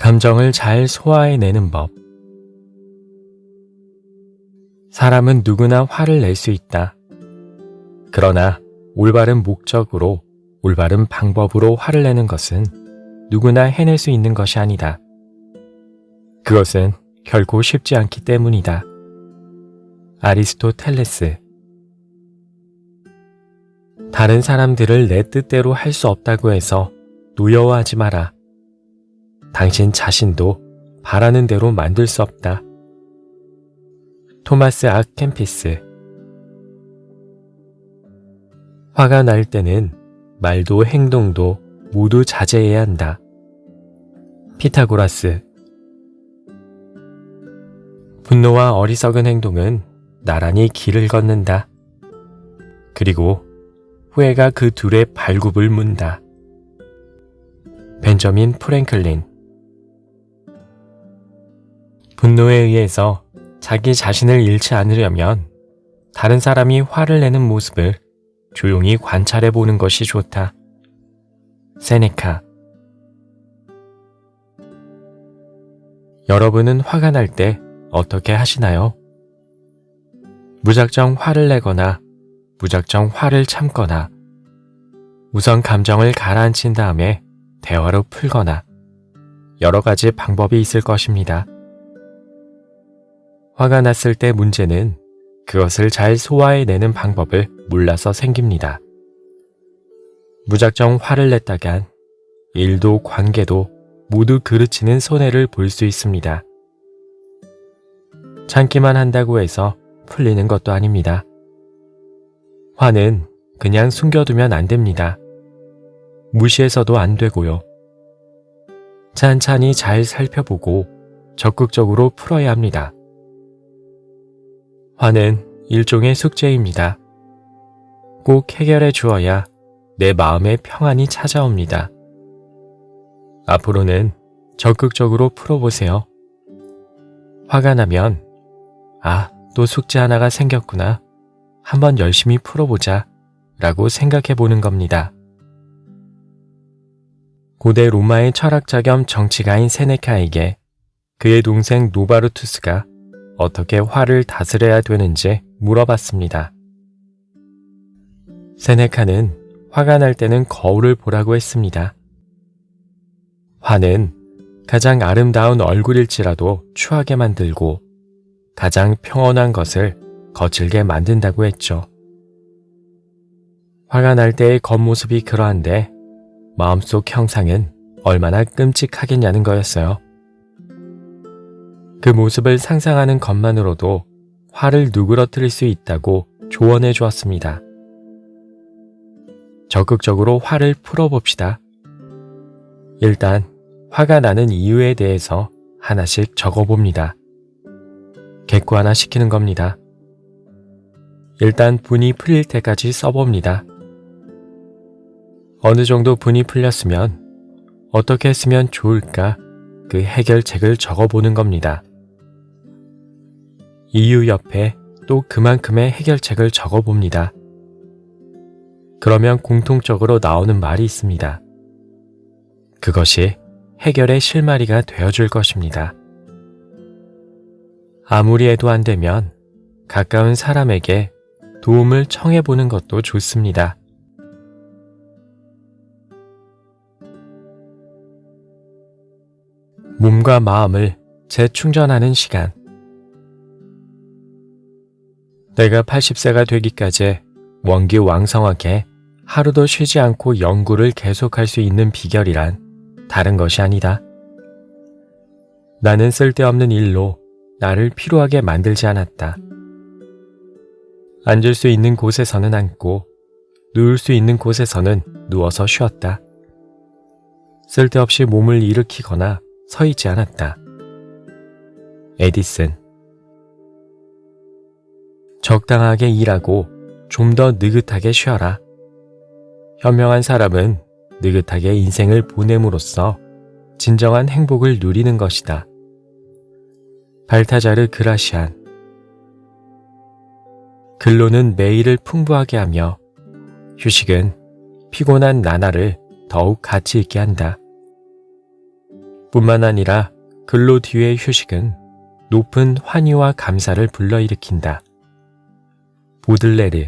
감정을 잘 소화해내는 법. 사람은 누구나 화를 낼 수 있다. 그러나 올바른 목적으로, 올바른 방법으로 화를 내는 것은 누구나 해낼 수 있는 것이 아니다. 그것은 결코 쉽지 않기 때문이다. 아리스토텔레스. 다른 사람들을 내 뜻대로 할 수 없다고 해서 노여워하지 마라. 당신 자신도 바라는 대로 만들 수 없다. 토마스 아켄피스. 화가 날 때는 말도 행동도 모두 자제해야 한다. 피타고라스. 분노와 어리석은 행동은 나란히 길을 걷는다. 그리고 후회가 그 둘의 발굽을 문다. 벤저민 프랭클린. 분노에 의해서 자기 자신을 잃지 않으려면 다른 사람이 화를 내는 모습을 조용히 관찰해 보는 것이 좋다. 세네카. 여러분은 화가 날 때 어떻게 하시나요? 무작정 화를 내거나 무작정 화를 참거나 우선 감정을 가라앉힌 다음에 대화로 풀거나 여러 가지 방법이 있을 것입니다. 화가 났을 때 문제는 그것을 잘 소화해내는 방법을 몰라서 생깁니다. 무작정 화를 냈다간 일도 관계도 모두 그르치는 손해를 볼 수 있습니다. 참기만 한다고 해서 풀리는 것도 아닙니다. 화는 그냥 숨겨두면 안 됩니다. 무시해서도 안 되고요. 찬찬히 잘 살펴보고 적극적으로 풀어야 합니다. 화는 일종의 숙제입니다. 꼭 해결해 주어야 내 마음의 평안이 찾아옵니다. 앞으로는 적극적으로 풀어보세요. 화가 나면 또 숙제 하나가 생겼구나. 한번 열심히 풀어보자 라고 생각해 보는 겁니다. 고대 로마의 철학자 겸 정치가인 세네카에게 그의 동생 노바르투스가 어떻게 화를 다스려야 되는지 물어봤습니다. 세네카는 화가 날 때는 거울을 보라고 했습니다. 화는 가장 아름다운 얼굴일지라도 추하게 만들고 가장 평온한 것을 거칠게 만든다고 했죠. 화가 날 때의 겉모습이 그러한데 마음속 형상은 얼마나 끔찍하겠냐는 거였어요. 그 모습을 상상하는 것만으로도 화를 누그러뜨릴 수 있다고 조언해 주었습니다. 적극적으로 화를 풀어봅시다. 일단 화가 나는 이유에 대해서 하나씩 적어봅니다. 객관화 시키는 겁니다. 일단 분이 풀릴 때까지 써봅니다. 어느 정도 분이 풀렸으면 어떻게 했으면 좋을까 그 해결책을 적어보는 겁니다. 이유 옆에 또 그만큼의 해결책을 적어봅니다. 그러면 공통적으로 나오는 말이 있습니다. 그것이 해결의 실마리가 되어줄 것입니다. 아무리 해도 안 되면 가까운 사람에게 도움을 청해보는 것도 좋습니다. 몸과 마음을 재충전하는 시간. 내가 80세가 되기까지 원기왕성하게 하루도 쉬지 않고 연구를 계속할 수 있는 비결이란 다른 것이 아니다. 나는 쓸데없는 일로 나를 피로하게 만들지 않았다. 앉을 수 있는 곳에서는 앉고 누울 수 있는 곳에서는 누워서 쉬었다. 쓸데없이 몸을 일으키거나 서 있지 않았다. 에디슨. 적당하게 일하고 좀 더 느긋하게 쉬어라. 현명한 사람은 느긋하게 인생을 보냄으로써 진정한 행복을 누리는 것이다. 발타자르 그라시안. 근로는 매일을 풍부하게 하며 휴식은 피곤한 나날을 더욱 가치 있게 한다. 뿐만 아니라 근로 뒤의 휴식은 높은 환희와 감사를 불러일으킨다. 보들레르.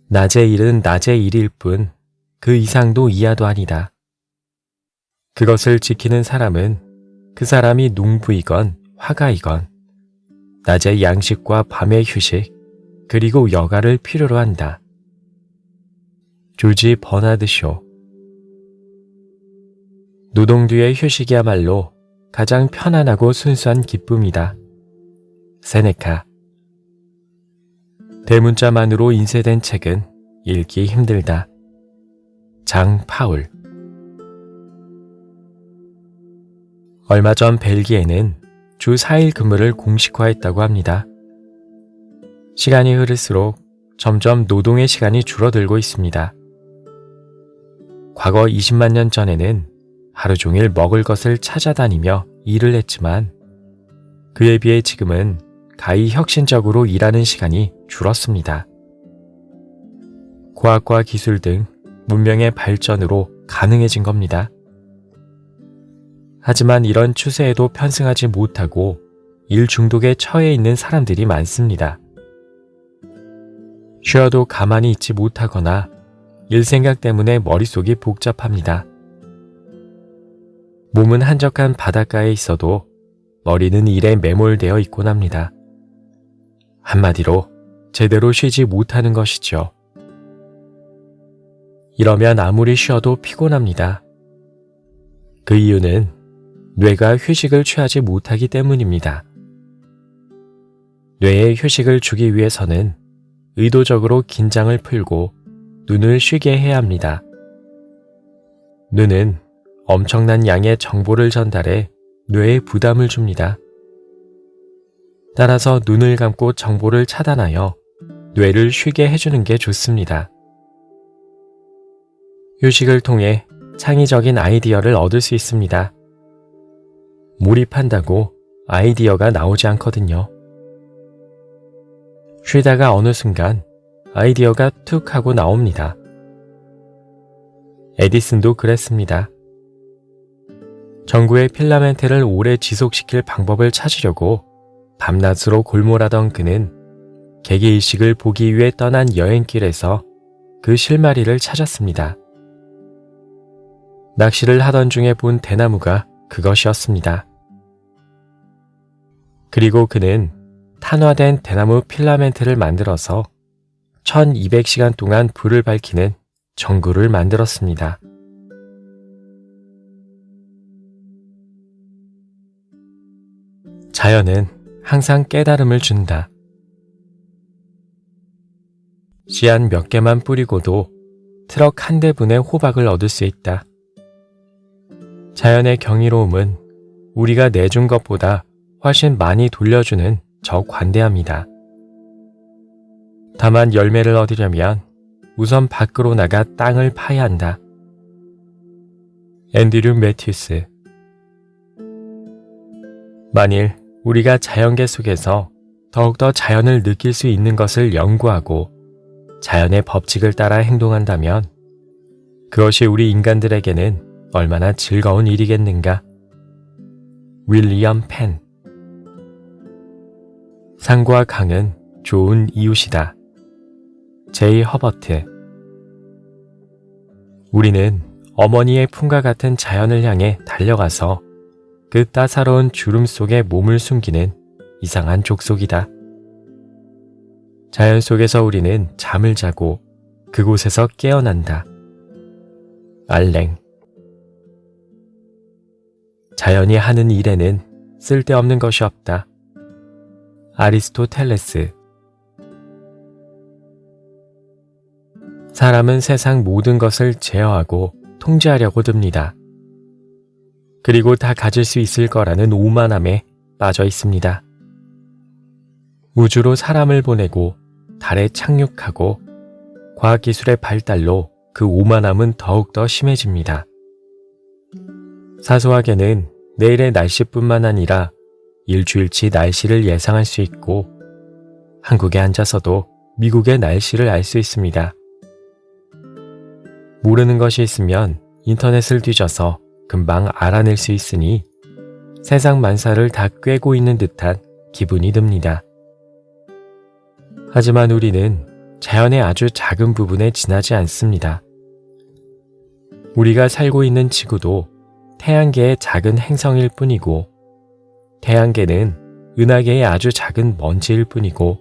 낮의 일은 낮의 일일 뿐 그 이상도 이하도 아니다. 그것을 지키는 사람은 그 사람이 농부이건 화가이건 낮의 양식과 밤의 휴식 그리고 여가를 필요로 한다. 조지 버나드 쇼. 노동 뒤의 휴식이야말로 가장 편안하고 순수한 기쁨이다. 세네카. 대문자만으로 인쇄된 책은 읽기 힘들다. 장 파울. 얼마 전 벨기에는 주 4일 근무를 공식화했다고 합니다. 시간이 흐를수록 점점 노동의 시간이 줄어들고 있습니다. 과거 20만 년 전에는 하루 종일 먹을 것을 찾아다니며 일을 했지만 그에 비해 지금은 가히 혁신적으로 일하는 시간이 줄었습니다. 과학과 기술 등 문명의 발전으로 가능해진 겁니다. 하지만 이런 추세에도 편승하지 못하고 일 중독에 처해 있는 사람들이 많습니다. 쉬어도 가만히 있지 못하거나 일 생각 때문에 머릿속이 복잡합니다. 몸은 한적한 바닷가에 있어도 머리는 일에 매몰되어 있곤 합니다. 한마디로 제대로 쉬지 못하는 것이죠. 이러면 아무리 쉬어도 피곤합니다. 그 이유는 뇌가 휴식을 취하지 못하기 때문입니다. 뇌에 휴식을 주기 위해서는 의도적으로 긴장을 풀고 눈을 쉬게 해야 합니다. 눈은 엄청난 양의 정보를 전달해 뇌에 부담을 줍니다. 따라서 눈을 감고 정보를 차단하여 뇌를 쉬게 해주는 게 좋습니다. 휴식을 통해 창의적인 아이디어를 얻을 수 있습니다. 몰입한다고 아이디어가 나오지 않거든요. 쉬다가 어느 순간 아이디어가 툭 하고 나옵니다. 에디슨도 그랬습니다. 전구의 필라멘트를 오래 지속시킬 방법을 찾으려고 밤낮으로 골몰하던 그는 개개의식을 보기 위해 떠난 여행길에서 그 실마리를 찾았습니다. 낚시를 하던 중에 본 대나무가 그것이었습니다. 그리고 그는 탄화된 대나무 필라멘트를 만들어서 1200시간 동안 불을 밝히는 전구를 만들었습니다. 자연은 항상 깨달음을 준다. 씨앗 몇 개만 뿌리고도 트럭 한 대분의 호박을 얻을 수 있다. 자연의 경이로움은 우리가 내준 것보다 훨씬 많이 돌려주는 저관대합니다. 다만 열매를 얻으려면 우선 밖으로 나가 땅을 파야 한다. 앤드류 매튜스. 만일 우리가 자연계 속에서 더욱더 자연을 느낄 수 있는 것을 연구하고 자연의 법칙을 따라 행동한다면 그것이 우리 인간들에게는 얼마나 즐거운 일이겠는가. 윌리엄 펜. 산과 강은 좋은 이웃이다. 제이 허버트. 우리는 어머니의 품과 같은 자연을 향해 달려가서 그 따사로운 주름 속에 몸을 숨기는 이상한 족속이다. 자연 속에서 우리는 잠을 자고 그곳에서 깨어난다. 알랭. 자연이 하는 일에는 쓸데없는 것이 없다. 아리스토텔레스. 사람은 세상 모든 것을 제어하고 통제하려고 듭니다. 그리고 다 가질 수 있을 거라는 오만함에 빠져 있습니다. 우주로 사람을 보내고 달에 착륙하고 과학기술의 발달로 그 오만함은 더욱더 심해집니다. 사소하게는 내일의 날씨뿐만 아니라 일주일치 날씨를 예상할 수 있고 한국에 앉아서도 미국의 날씨를 알 수 있습니다. 모르는 것이 있으면 인터넷을 뒤져서 금방 알아낼 수 있으니 세상 만사를 다 꿰고 있는 듯한 기분이 듭니다. 하지만 우리는 자연의 아주 작은 부분에 지나지 않습니다. 우리가 살고 있는 지구도 태양계의 작은 행성일 뿐이고 태양계는 은하계의 아주 작은 먼지일 뿐이고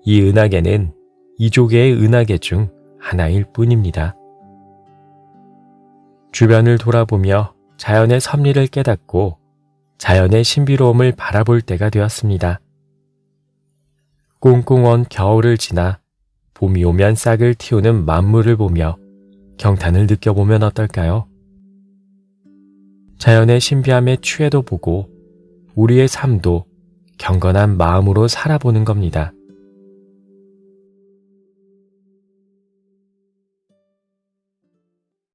이 은하계는 2조 개의 은하계 중 하나일 뿐입니다. 주변을 돌아보며 자연의 섭리를 깨닫고 자연의 신비로움을 바라볼 때가 되었습니다. 꽁꽁 언 겨울을 지나 봄이 오면 싹을 틔우는 만물을 보며 경탄을 느껴보면 어떨까요? 자연의 신비함에 취해도 보고 우리의 삶도 경건한 마음으로 살아보는 겁니다.